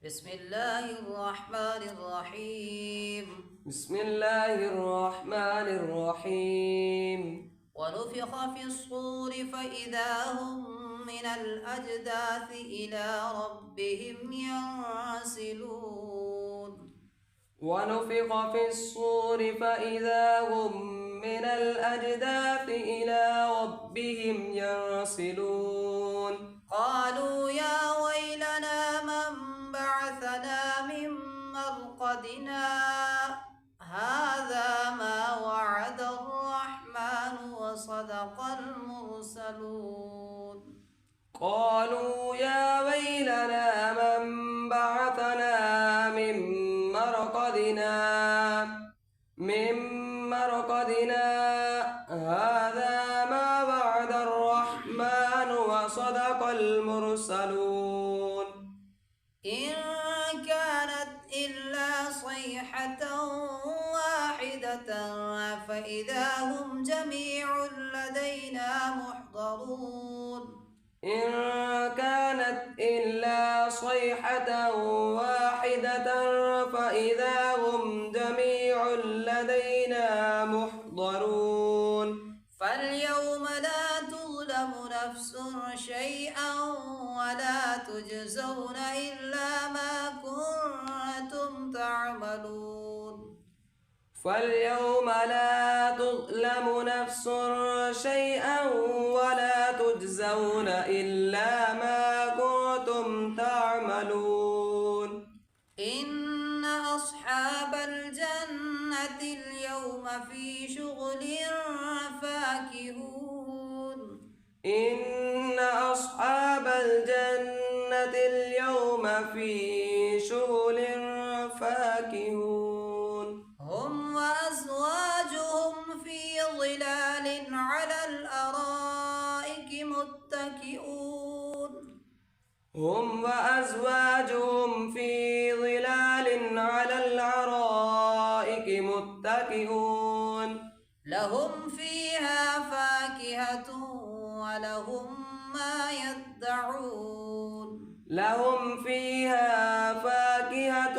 بسم الله الرحمن الرحيم. بسم الله الرحمن الرحيم. ونفخ في الصور فإذا هم من الأجداث إلى ربهم ينسلون. ونفخ في الصور فإذا هم من الأجداث إلى ربهم ينسلون. قالوا يا ويلنا من بعثنا من مرقدنا هذا ما وعد الرحمن وصدق المرسلون. قالوا يا ويلنا من بعثنا من مرقدنا هذا ما وعد الرحمن وصدق المرسلون. إن كانت إلا صيحة واحدة فإذا هم جميع لدينا محضرون. إن كانت إلا صيحة واحدة فإذا هم جميع لدينا محضرون. فاليوم لا تظلم نفس شيئا ولا تجزون إلا ما كنتم تعملون. فاليوم لا تظلم نفس شيئا ولا تجزون إلا ما كنتم تعملون. إن أصحاب الجنة اليوم في شغل فاكهون. إن أصحاب الجنة اليوم في شغل فاكهون. هم وأزواجهم في ظلال على الأرائك متكئون. هم وأزواجهم في ظلال على الأرائك متكئون. لهم فيها فاكهة ولهم ما يدعون. لهم فيها فاكهة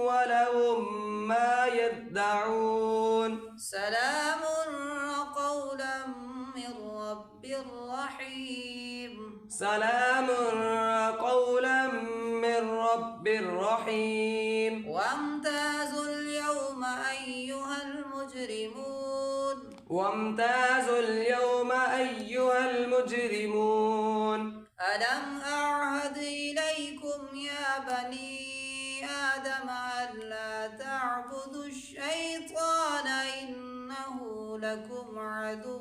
ولهم ما يدعون. سلام قولا من رب رحيم. سلام قولا من رب رحيم. وامتازوا اليوم أيها المجرمون. وامتازوا اليوم أيها المجرمون. ألم أعهد إليكم يا بني آدم ألا تعبدوا الشيطان إنه لكم عدو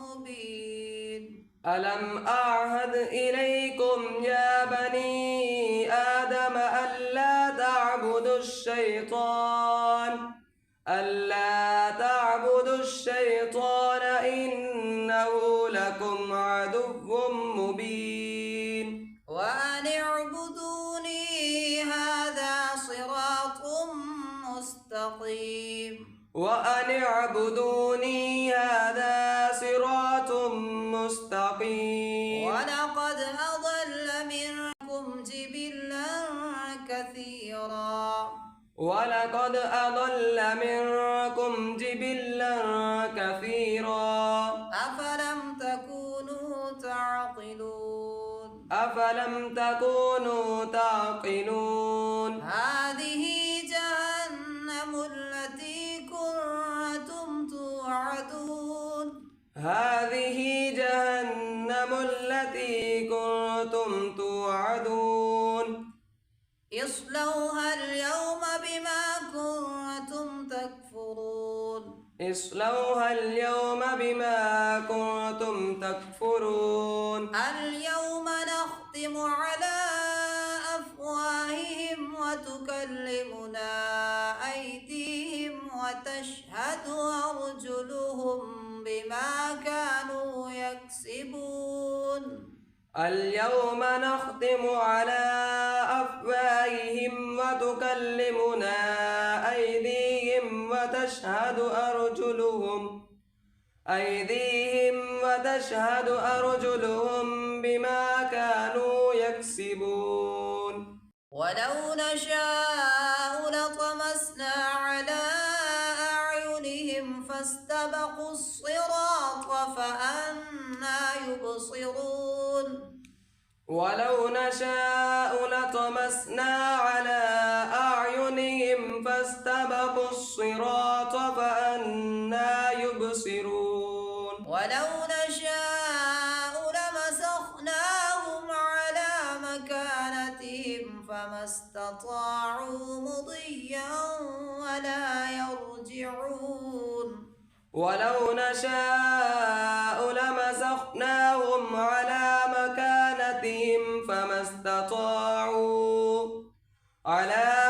مبين. ألم أعهد إليكم يا بني آدم ألا تعبدوا الشيطان إنه لكم عدو مبين. وأن اعبدوني هذا صراط مستقيم. وأن اعبدوني هذا صراط مستقيم. ولقد أضل منكم جبلا كثيرا. ولقد أضل منكم جبلا كثيرا. أفلم تكونوا تعقلون. هذه جهنم التي كنتم توعدون. هذه جهنم التي كنتم توعدون. اصلوها اليوم بما كنتم تكفرون. اصلوها اليوم بما كنتم تكفرون. اليوم نختم على أفواههم وتكلمنا أيديهم وتشهد أرجلهم بما كانوا يكسبون. اليوم نختم على أفواههم وتكلمنا أيديهم وتشهد أرجلهم بما كانوا يكسبون. ولو نشاء لطمسنا على أعينهم فاستبقوا الصراط فأنى يبصرون ولو نشاء لطمسنا على أعينهم فاستبقوا الصراط فأنى يبصرون ولو نشاء لمسخناهم على مكانتهم فما استطاعوا مضيا ولا يرجعون ولو نشاء لمسخناهم على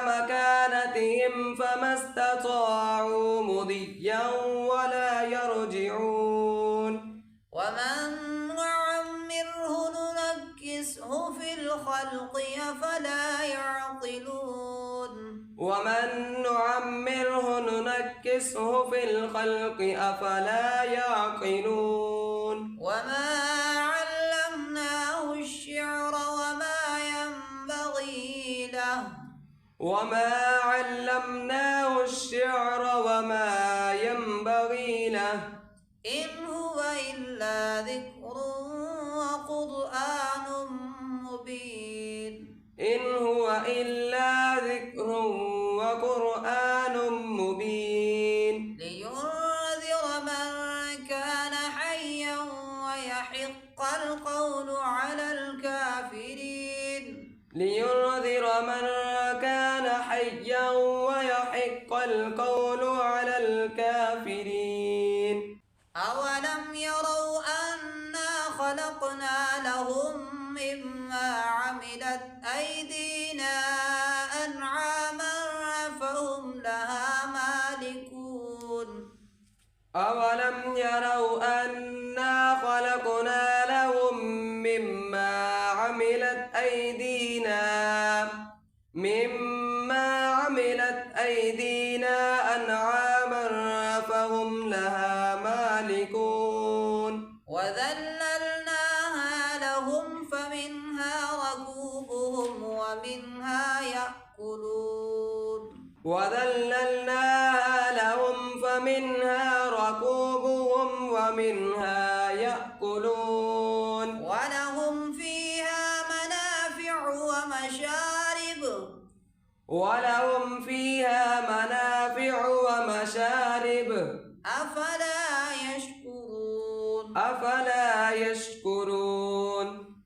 مكانتهم فما استطاعوا مضيا ولا يرجعون ومن نعمره ننكسه في الخلق أفلا يعقلون ومن نعمره ننكسه في الخلق أفلا يعقلون وما علمناه الشعر وما ينبغي له وما علمناه الشعر وما ينبغي له إن هو إلا ذكر وقرآن مبين إن هو إلا ذكر وقرآن مبين لينذر من كان حيا ويحق القول على الكافرين لينذر من كان حيا ويحق القول على الكافرين أولم يروا أنا خلقنا لهم مما عملت أيدينا أنعاما فهم لها مالكون أولم يروا أنا خلقنا لهم مما عملت أيدينا أنعاما فهم لها مالكون وذللناها لهم فمنها ركوبهم ومنها يأكلون ولهم فيها منافع ومشارب أفلا يشكرون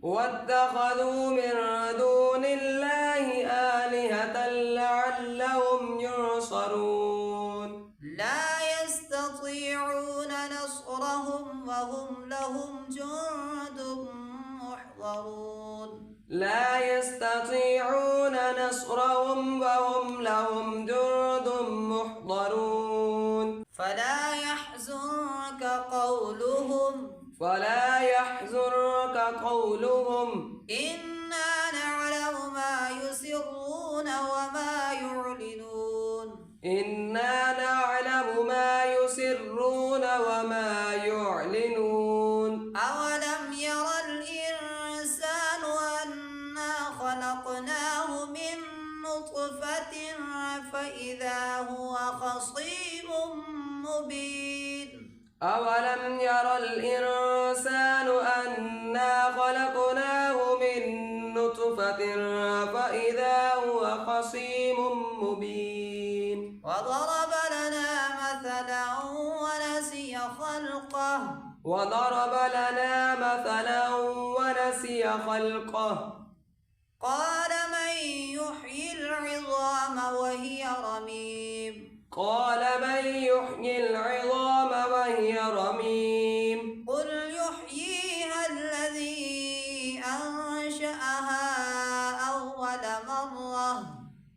واتخذوا من دون الله آلهة لعلهم ينصرون لا يستطيعون نصرهم وهم لهم جند محضرون فلا يحزنك قولهم إنا نعلم ما يسرون وما يعلنون أولم ير الإنسان أنا خلقناه من نطفة فإذا هو خصيم مبين أولم ير الإنسان أنا خلقناه من نطفة فإذا هو خصيم مبين وضرب لنا مثلا ونسي خلقه قال من يحيي العظام وهي رميم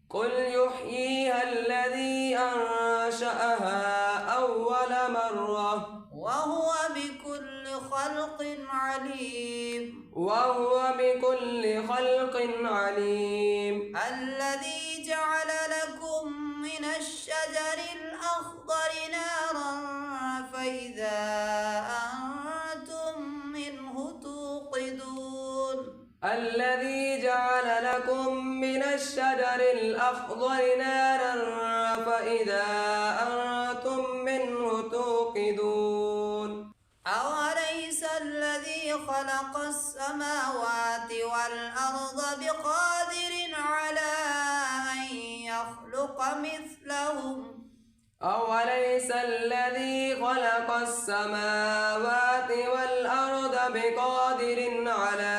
قل يحييها الذي أنشأها أول مرة مرة وهو بكل خلق عليم. وهو بكل خلق عليم. الذي جعل لكم من الشجر الأخضر نارا فإذا أنتم منه توقدون. الذي جعل لكم من الشجر الأخضر نارا فإذا أنتم منه توقدون. أوليس الذي خلق السماوات والأرض بقادر على أن يخلق مثلهم؟ أوليس الذي خلق السماوات والأرض بقادر على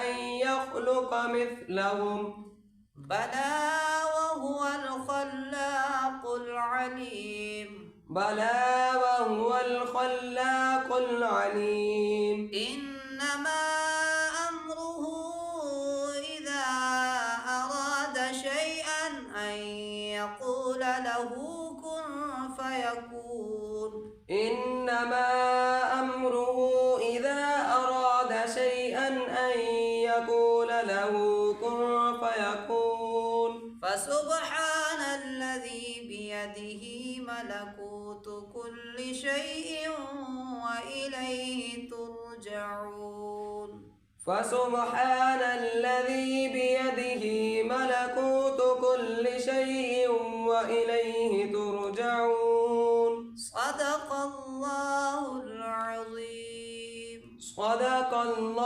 أن يخلق مثلهم؟ بلى وهو الخلاق العليم. بلى وهو الخلاق العليم. إنما أمره إذا أراد شيئا أن يقول له كن فيكون. إنما أمره إذا أراد شيئا أن يقول له كن فيكون. فسبحان الذي بيده ملكوت كل شيء وإليه ترجعون. فسبحان الذي بيده ملكوت كل شيء وإليه ترجعون. صدق الله العظيم. صدق الله